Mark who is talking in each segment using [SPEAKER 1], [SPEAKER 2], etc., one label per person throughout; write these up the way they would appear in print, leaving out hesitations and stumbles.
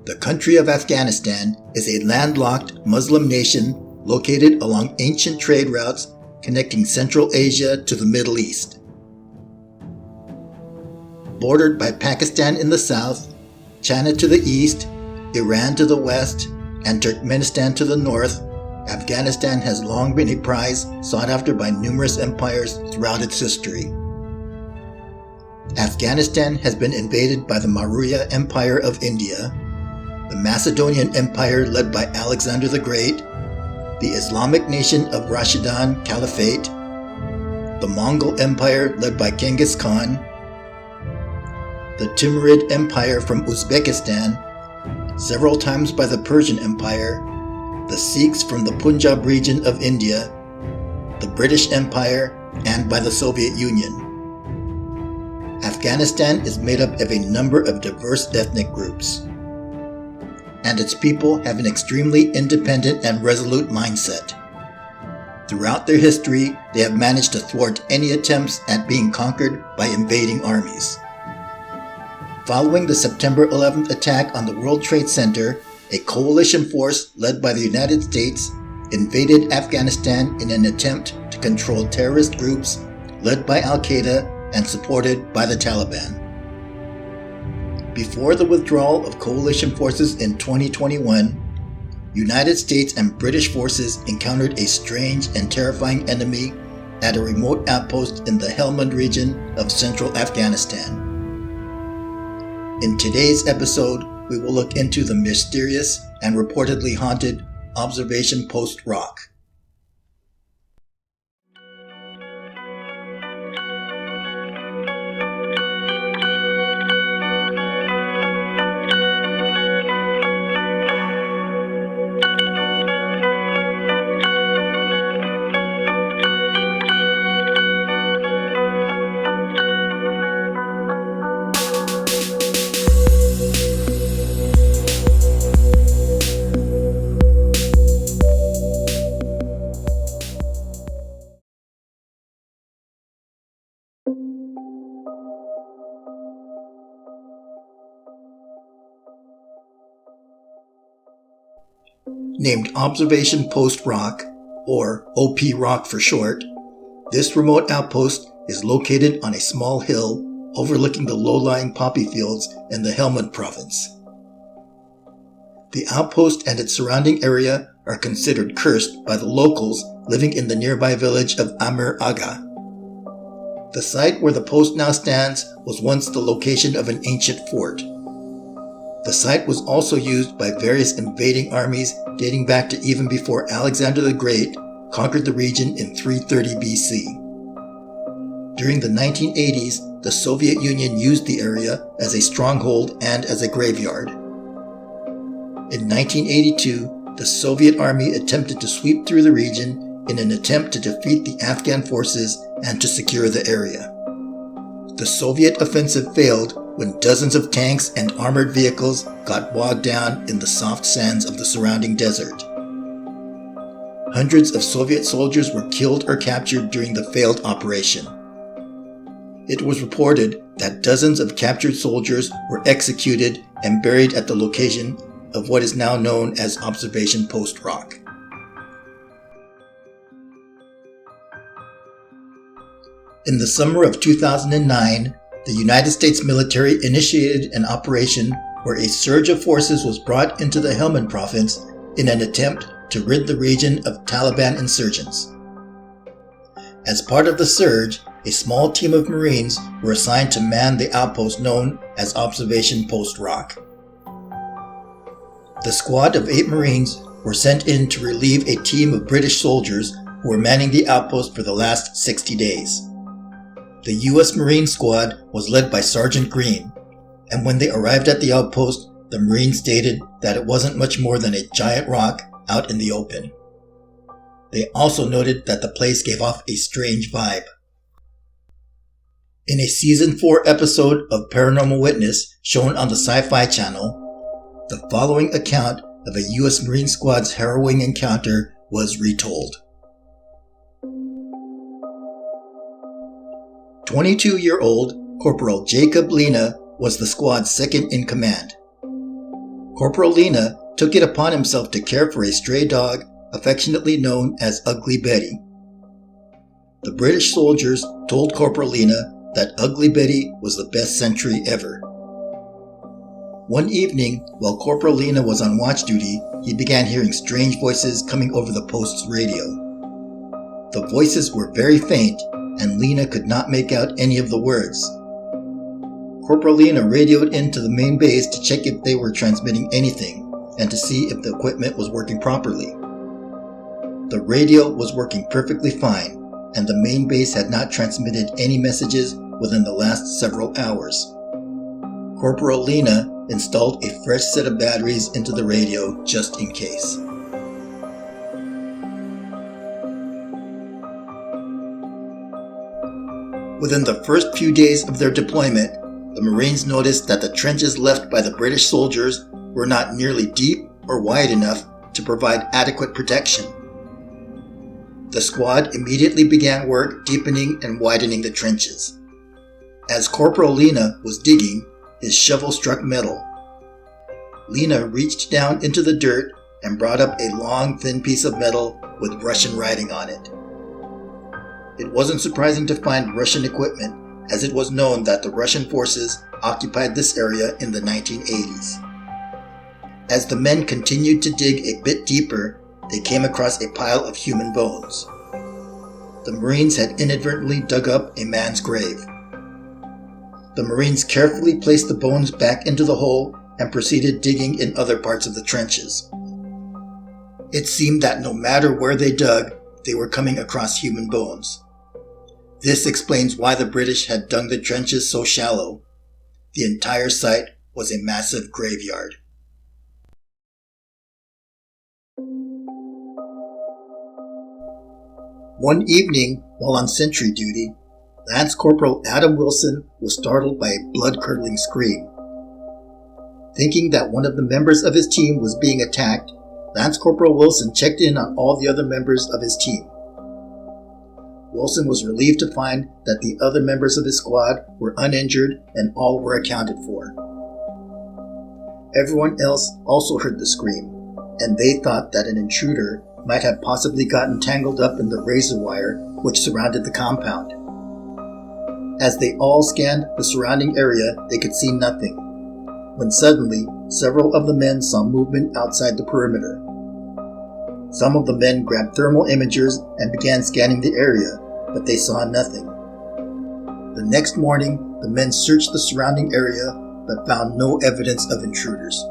[SPEAKER 1] The country of Afghanistan is a landlocked Muslim nation located along ancient trade routes connecting Central Asia to the Middle East. Bordered by Pakistan in the south, China to the east, Iran to the west, and Turkmenistan to the north, Afghanistan has long been a prize sought after by numerous empires throughout its history. Afghanistan has been invaded by the Maurya Empire of India, the Macedonian Empire led by Alexander the Great, the Islamic nation of Rashidun Caliphate, the Mongol Empire led by Genghis Khan, the Timurid Empire from Uzbekistan, several times by the Persian Empire, the Sikhs from the Punjab region of India, the British Empire, and by the Soviet Union. Afghanistan is made up of a number of diverse ethnic groups, and its people have an extremely independent and resolute mindset. Throughout their history, they have managed to thwart any attempts at being conquered by invading armies. Following the September 11th attack on the World Trade Center, a coalition force led by the United States invaded Afghanistan in an attempt to control terrorist groups led by Al-Qaeda and supported by the Taliban. Before the withdrawal of coalition forces in 2021, United States and British forces encountered a strange and terrifying enemy at a remote outpost in the Helmand region of central Afghanistan. In today's episode, we will look into the mysterious and reportedly haunted Observation Post Rock. Named Observation Post Rock, or OP Rock for short, this remote outpost is located on a small hill overlooking the low-lying poppy fields in the Helmand province. The outpost and its surrounding area are considered cursed by the locals living in the nearby village of Amir Aga. The site where the post now stands was once the location of an ancient fort. The site was also used by various invading armies dating back to even before Alexander the Great conquered the region in 330 BC. During the 1980s, the Soviet Union used the area as a stronghold and as a graveyard. In 1982, the Soviet army attempted to sweep through the region in an attempt to defeat the Afghan forces and to secure the area. The Soviet offensive failed when dozens of tanks and armored vehicles got bogged down in the soft sands of the surrounding desert. Hundreds of Soviet soldiers were killed or captured during the failed operation. It was reported that dozens of captured soldiers were executed and buried at the location of what is now known as Observation Post Rock. In the summer of 2009, the United States military initiated an operation where a surge of forces was brought into the Helmand province in an attempt to rid the region of Taliban insurgents. As part of the surge, a small team of Marines were assigned to man the outpost known as Observation Post Rock. The squad of 8 Marines were sent in to relieve a team of British soldiers who were manning the outpost for the last 60 days. The U.S. Marine squad was led by Sergeant Green, and when they arrived at the outpost, the Marines stated that it wasn't much more than a giant rock out in the open. They also noted that the place gave off a strange vibe. In a Season 4 episode of Paranormal Witness shown on the Sci-Fi Channel, the following account of a U.S. Marine squad's harrowing encounter was retold. 22-year-old Corporal Jacob Lena was the squad's second in command. Corporal Lena took it upon himself to care for a stray dog affectionately known as Ugly Betty. The British soldiers told Corporal Lena that Ugly Betty was the best sentry ever. One evening, while Corporal Lena was on watch duty, he began hearing strange voices coming over the post's radio. The voices were very faint, and Lena could not make out any of the words. Corporal Lena radioed into the main base to check if they were transmitting anything, and to see if the equipment was working properly. The radio was working perfectly fine, and the main base had not transmitted any messages within the last several hours. Corporal Lena installed a fresh set of batteries into the radio just in case. Within the first few days of their deployment, the Marines noticed that the trenches left by the British soldiers were not nearly deep or wide enough to provide adequate protection. The squad immediately began work deepening and widening the trenches. As Corporal Lena was digging, his shovel struck metal. Lena reached down into the dirt and brought up a long, thin piece of metal with Russian writing on it. It wasn't surprising to find Russian equipment, as it was known that the Russian forces occupied this area in the 1980s. As the men continued to dig a bit deeper, they came across a pile of human bones. The Marines had inadvertently dug up a man's grave. The Marines carefully placed the bones back into the hole and proceeded digging in other parts of the trenches. It seemed that no matter where they dug, they were coming across human bones. This explains why the British had dug the trenches so shallow. The entire site was a massive graveyard. One evening, while on sentry duty, Lance Corporal Adam Wilson was startled by a blood-curdling scream. Thinking that one of the members of his team was being attacked, Lance Corporal Wilson checked in on all the other members of his team. Wilson was relieved to find that the other members of his squad were uninjured and all were accounted for. Everyone else also heard the scream, and they thought that an intruder might have possibly gotten tangled up in the razor wire which surrounded the compound. As they all scanned the surrounding area, they could see nothing, when suddenly several of the men saw movement outside the perimeter. Some of the men grabbed thermal imagers and began scanning the area, but they saw nothing. The next morning, the men searched the surrounding area, but found no evidence of intruders.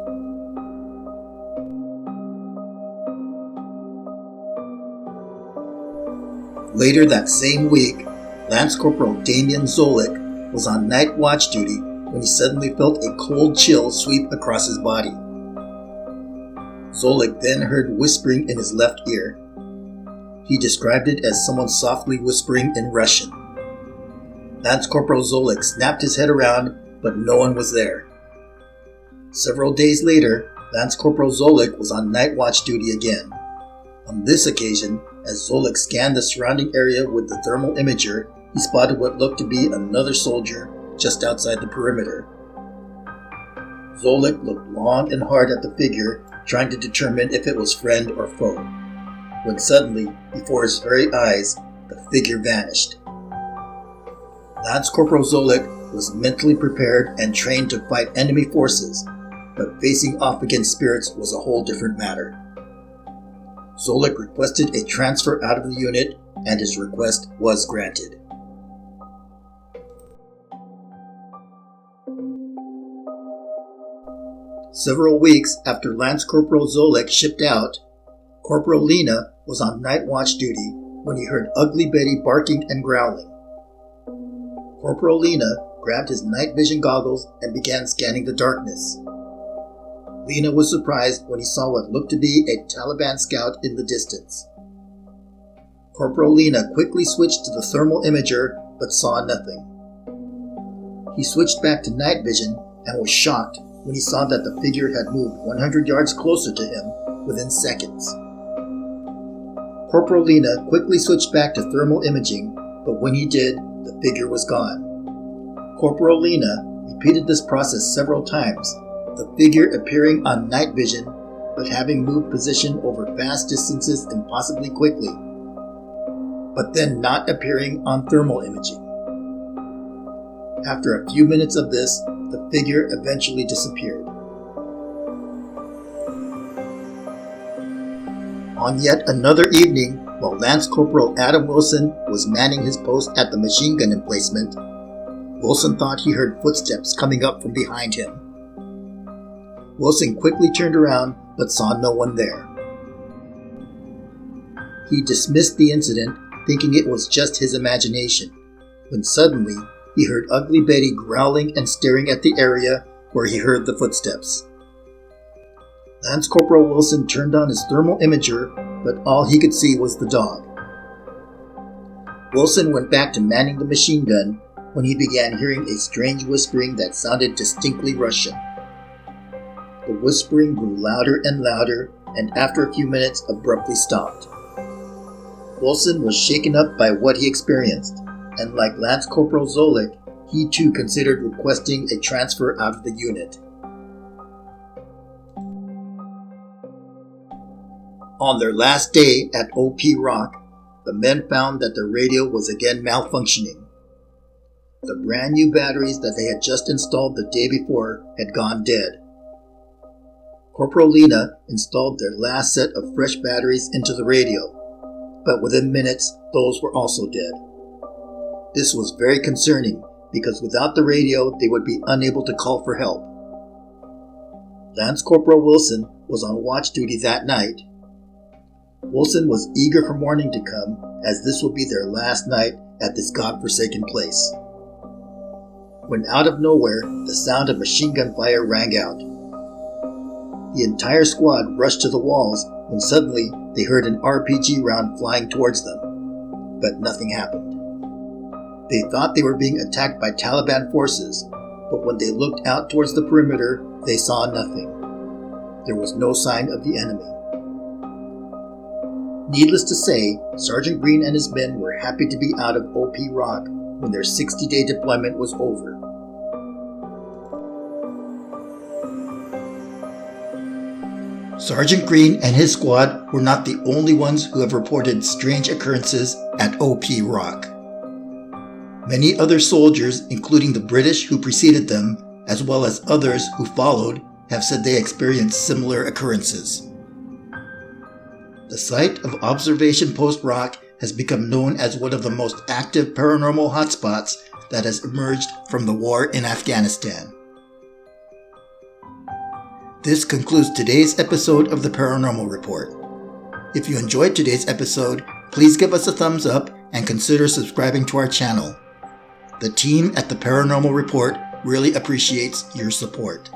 [SPEAKER 1] Later that same week, Lance Corporal Damian Zolik was on night watch duty when he suddenly felt a cold chill sweep across his body. Zolik then heard whispering in his left ear. He described it as someone softly whispering in Russian. Lance Corporal Zolik snapped his head around, but no one was there. Several days later, Lance Corporal Zolik was on night watch duty again. On this occasion, as Zolik scanned the surrounding area with the thermal imager, he spotted what looked to be another soldier just outside the perimeter. Zolik looked long and hard at the figure, trying to determine if it was friend or foe, when suddenly, before his very eyes, the figure vanished. Lance Corporal Zolik was mentally prepared and trained to fight enemy forces, but facing off against spirits was a whole different matter. Zolik requested a transfer out of the unit, and his request was granted. Several weeks after Lance Corporal Zolik shipped out, Corporal Lena was on night watch duty when he heard Ugly Betty barking and growling. Corporal Lena grabbed his night vision goggles and began scanning the darkness. Lena was surprised when he saw what looked to be a Taliban scout in the distance. Corporal Lena quickly switched to the thermal imager but saw nothing. He switched back to night vision and was shocked when he saw that the figure had moved 100 yards closer to him within seconds. Corporal Lena quickly switched back to thermal imaging, but when he did, the figure was gone. Corporal Lena repeated this process several times, the figure appearing on night vision but having moved position over vast distances impossibly quickly, but then not appearing on thermal imaging. After a few minutes of this, the figure eventually disappeared. On yet another evening, while Lance Corporal Adam Wilson was manning his post at the machine gun emplacement, Wilson thought he heard footsteps coming up from behind him. Wilson quickly turned around but saw no one there. He dismissed the incident, thinking it was just his imagination, when suddenly he heard Ugly Betty growling and staring at the area where he heard the footsteps. Lance Corporal Wilson turned on his thermal imager, but all he could see was the dog. Wilson went back to manning the machine gun when he began hearing a strange whispering that sounded distinctly Russian. The whispering grew louder and louder, and after a few minutes abruptly stopped. Wilson was shaken up by what he experienced, and like Lance Corporal Zolik, he too considered requesting a transfer out of the unit. On their last day at OP Rock, the men found that their radio was again malfunctioning. The brand new batteries that they had just installed the day before had gone dead. Corporal Lena installed their last set of fresh batteries into the radio, but within minutes, those were also dead. This was very concerning because without the radio, they would be unable to call for help. Lance Corporal Wilson was on watch duty that night. Wilson was eager for morning to come, as this would be their last night at this godforsaken place. When out of nowhere, the sound of machine gun fire rang out. The entire squad rushed to the walls when suddenly they heard an RPG round flying towards them, but nothing happened. They thought they were being attacked by Taliban forces, but when they looked out towards the perimeter, they saw nothing. There was no sign of the enemy. Needless to say, Sergeant Green and his men were happy to be out of OP Rock when their 60-day deployment was over. Sergeant Green and his squad were not the only ones who have reported strange occurrences at OP Rock. Many other soldiers, including the British who preceded them, as well as others who followed, have said they experienced similar occurrences. The site of Observation Post Rock has become known as one of the most active paranormal hotspots that has emerged from the war in Afghanistan. This concludes today's episode of the Paranormal Report. If you enjoyed today's episode, please give us a thumbs up and consider subscribing to our channel. The team at the Paranormal Report really appreciates your support.